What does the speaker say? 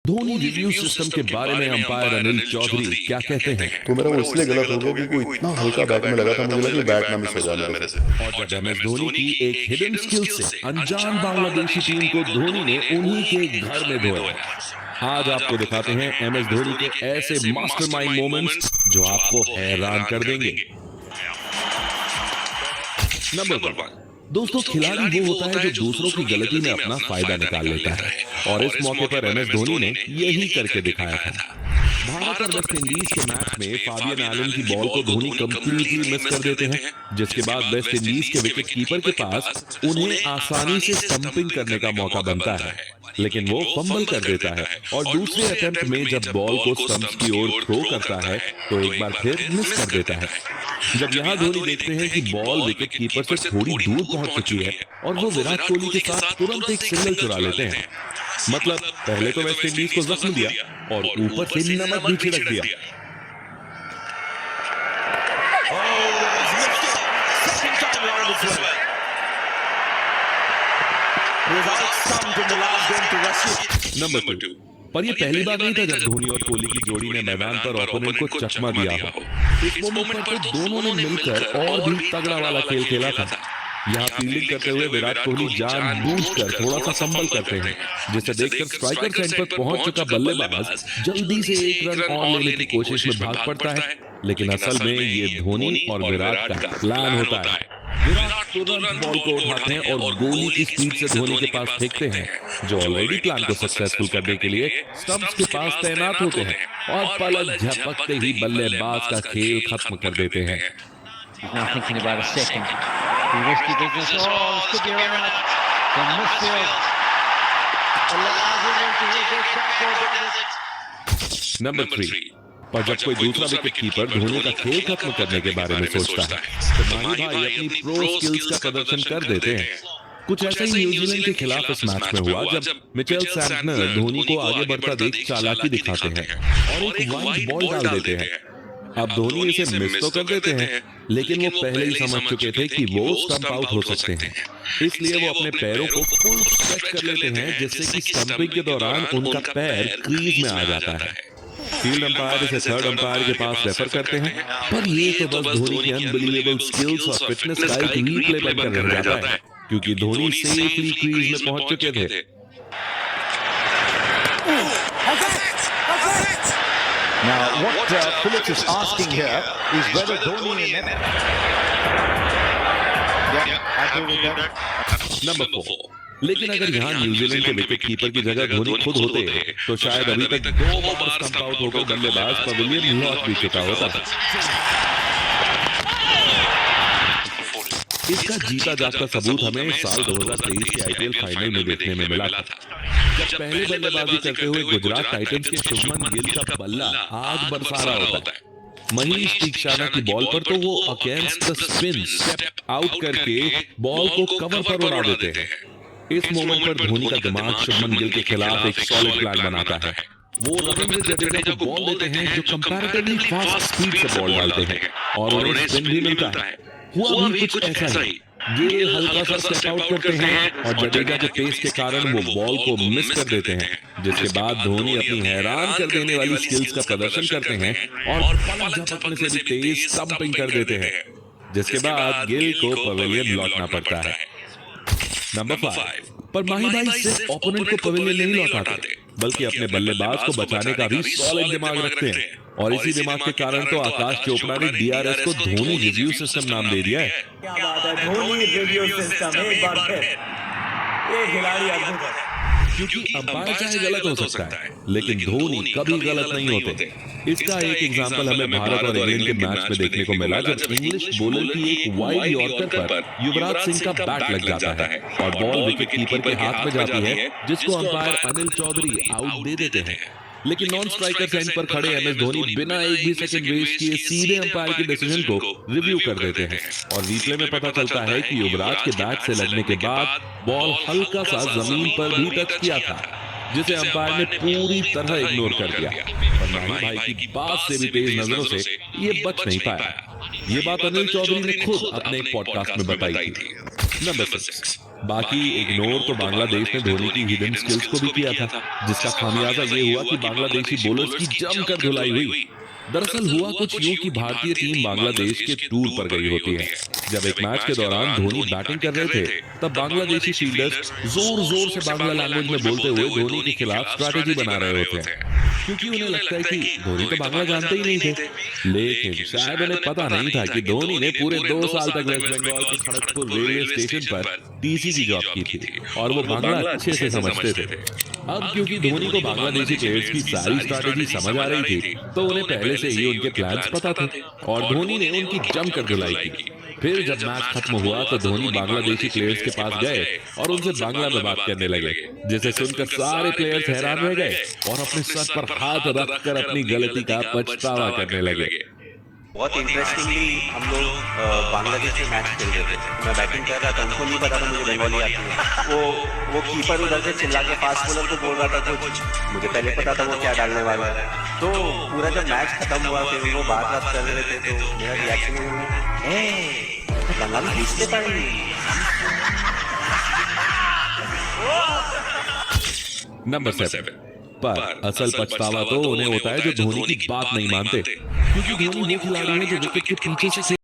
Dhoni review system के बारे में अंपायर अनिल चौधरी क्या कहते हैं? तो मेरा वो इसलिए गलत हो गया क्योंकि वो इतना हल्का बैट में लगा था, मुझे लगा कि बैट ना मिस हो जाए मेरे से। और जब एमएस धोनी की एक हिडन स्किल से अनजान बांग्लादेशी टीम को धोनी ने उन्हीं के घर में धोया। आज आपको दिखाते हैं एमएस धोनी के ऐसे मास्टरमाइंड मोमेंट्स जो आपको हैरान कर देंगे। नंबर 1, दोस्तों खिलाड़ी वो होता है जो दूसरों की गलती में अपना फायदा निकाल लेता है, और इस मौके पर एमएस धोनी ने यही करके दिखाया था। भारत और वेस्ट इंडीज के मैच में फाबियन एलन की बॉल को धोनी कंप्लीटली मिस कर देते हैं, जिसके बाद वेस्ट इंडीज के विकेट कीपर के पास उन्हें आसानी से स्टंपिंग करने का मौका बनता है, लेकिन वो फंबल कर देता है और दूसरे अटेम्प्ट में जब बॉल को स्टंप्स की ओर थ्रो करता है तो एक बार फिर मिस कर देता है। जब यहाँ धोनी देखते हैं कि बॉल विकेट कीपर से थोड़ी दूर पहुंच चुकी है और वो विराट कोहली के साथ तुरंत एक सिंगल चुरा लेते हैं। मतलब पहले तो वेस्ट इंडीज को जख्म दिया और ऊपर से नमक भी छिड़क दिया। नंबर 2, पर ये पहली बार नहीं था जब धोनी और कोहली की जोड़ी ने मैदान पर ओपोनेंट को चकमा दिया हो। इस मोमेंट पर तो दोनों ने मिलकर और भी तगड़ा वाला खेल खेला था। यहाँ फील्डिंग करते हुए विराट कोहली जानबूझकर थोड़ा सा संभल करते हैं, जिसे देखकर स्ट्राइकर साइड पर पहुंच चुका बल्लेबाज जल्दी से एक रन और लेने की कोशिश में भाग पड़ता है, लेकिन असल में ये धोनी और विराट का प्लान होता है। विराट तुरंत बॉल को उठाते हैं और गोली की स्पीड से धोनी के पास फेंकते हैं, जो ऑलरेडी प्लान को सक्सेसफुल करने के लिए स्टंप्स के पास तैनात होते हैं, और पलक झपकते ही बल्लेबाज का खेल खत्म कर देते हैं। नंबर 3, पर जब कोई दूसरा विकेट कीपर धोनी का खेल खत्म करने के बारे में सोचता है तो माही भाई अपनी प्रो स्किल्स का प्रदर्शन कर देते हैं। कुछ ऐसा ही न्यूजीलैंड के खिलाफ इस मैच में हुआ जब मिचेल सैंटनर धोनी को आगे बढ़ता देख चालाकी दिखाते हैं और एक वाइड बॉल डाल देते हैं। अब धोनी इसे मिस तो कर देते हैं, लेकिन वो पहले ही समझ चुके थे कि वो स्टंप आउट हो सकते हैं, इसलिए वो अपने पैरों को फुल स्ट्रेच कर लेते हैं, जिससे कि स्टंपिंग के दौरान उनका पैर क्रीज में आ जाता है। फील्ड अंपायर इसे थर्ड अंपायर के पास रेफर करते हैं, पर ये तो बस धोनी की अनबिलीवेबल स्किल्स और फिटनेस का एक रीप्ले बनकर रह जाता है, क्योंकि धोनी सेफली क्रीज में पहुंच चुके थे। Now, what Phillips is asking here is whether Dhoni and number 4, लेकिन अगर यहाँ न्यूजीलैंड के विकेट कीपर की जगह धोनी खुद होते तो शायद अभी तक 2 बार स्टंप आउट होकर बल्लेबाज पवेलियन लौट भी चुका होता था। इसका जीता जागता सबूत हमें साल 2023 के आईपीएल फाइनल में देखने में मिला था, जब पहले बल्लेबाजी करते हुए गुजरात टाइटंस के शुभमन गिल का बल्ला आग बरसा रहा होता है। मनीष तीक्षाना की बॉल पर तो वो against the spin step out करके बॉल को कवर पर उड़ा देते हैं। इस मोमेंट पर धोनी का दिमाग शुभमन गिल के खिलाफ एक सॉलिड प्लान बनाता है। वो रविंद्र जडेजा को बॉल देते हैं जो कंपैरेटिवली फास्ट स्पीड से बॉल डालते हैं और उन्हें स्पिन भी मिलता है। हुआ भी कुछ ऐसा ही, गिल हल्का सा स्टेप आउट करते हैं और जडेजा के पेस के कारण वो बॉल को मिस कर देते हैं, जिसके बाद धोनी अपनी हैरान कर देने वाली स्किल्स का प्रदर्शन करते हैं और पलक झपकने से भी तेज स्टंपिंग कर देते हैं, जिसके बाद गिल को पवेलियन लौटना पड़ता है। नंबर 5, पर माही भाई सिर्फ ओपोनेंट को पवेलियन नहीं लौटाते, बल्कि अपने बल्लेबाज को बचाने का भी सॉलिड दिमाग रखते हैं, और इसी दिमाग के कारण तो आकाश चोपड़ा ने डीआरएस को धोनी रिव्यू सिस्टम नाम दे दिया है। क्या बात है, धोनी रिव्यू सिस्टम एक बार फिर, ये खिलाड़ी अद्भुत है। क्योंकि अंपायर चाहे गलत हो सकता है, लेकिन धोनी कभी गलत नहीं होते। इसका एक एग्जांपल हमें भारत और इंग्लैंड के मैच में देखने को मिला, जब इंग्लिश बॉलर की एक वाइड यॉर्कर पर युवराज सिंह का बैट लग जाता है और बॉल विकेट कीपर के हाथ में जाती है, जिसको अंपायर अनिल चौधरी आउट दे देते हैं। लेकिन नॉन स्ट्राइकर एंड पर खड़े एमएस धोनी बिना एक भी सेकंड वेस्ट किए सीधे अंपायर के डिसीजन को रिव्यू कर देते हैं, और रिप्ले में पता चलता है कि युवराज के बैट से लगने के बाद बॉल हल्का सा जमीन पर भी टच किया था, जिसे अंपायर ने पूरी तरह इग्नोर कर दिया, और माही भाई की बात से भी तेज नजरों से ये बच नहीं पाया। ये बात अनिल चौधरी ने खुद अपने एक पॉडकास्ट में बताई थी। नंबर 6, बाकी इग्नोर तो बांग्लादेश ने धोनी की हिडन स्किल्स को भी किया था, जिसका खामियाजा ये हुआ कि बांग्लादेशी बॉलर्स की जमकर धुलाई हुई। दरअसल हुआ कुछ यूं कि भारतीय टीम बांग्लादेश के टूर पर गई होती है। जब एक मैच के दौरान धोनी बैटिंग कर रहे थे, तब बांग्लादेशी फील्डर्स जोर जोर से बांग्ला लैंग्वेज में बोलते हुए धोनी के खिलाफ स्ट्रैटेजी बना रहे होते हैं, क्योंकि उन्हें लगता है कि धोनी तो बांग्ला जानते ही नहीं थे। लेकिन शायद उन्हें पता नहीं था कि धोनी ने पूरे 2 साल तक वेस्ट बंगाल के खड़गपुर रेलवे स्टेशन पर टीसी की जॉब की थी और वो बांग्ला अच्छे से समझते थे। अब क्योंकि धोनी को बांग्लादेशी प्लेयर्स की सारी स्ट्रैटेजी समझ आ रही थी, तो उन्हें पहले से ही उनके प्लान्स पता थे और धोनी ने उनकी जमकर धुलाई की। फिर जब मैच खत्म हुआ तो धोनी बांग्लादेशी प्लेयर्स के पास गए और उनसे बांग्ला में बात करने लगे, जिसे सुनकर सारे प्लेयर्स हैरान रह गए और अपने सर पर हाथ रखकर अपनी गलती का पछतावा करने लगे। बहुत इंटरेस्टिंगली हम लोग बांग्लादेश में मैच खेल रहे थे। मैं बैटिंग कर रहा था, उनको नहीं पता था मुझे बंगाली आती है। वो कीपर उधर से चिल्ला के फास्ट बॉलर को बोल रहा था कुछ, मुझे पहले पता था वो क्या डालने वाला है। तो पूरा जब मैच खत्म हुआ फिर वो बात कर रहे थे, तो मेरा रिएक्शन बंगाली पूछते पाएंगे। नंबर 7 पर असल पछतावा तो उन्हें होता है जो धोनी की बात नहीं मानते, क्योंकि धोनी वो खिलाड़ी है जो विकेट के पीछे से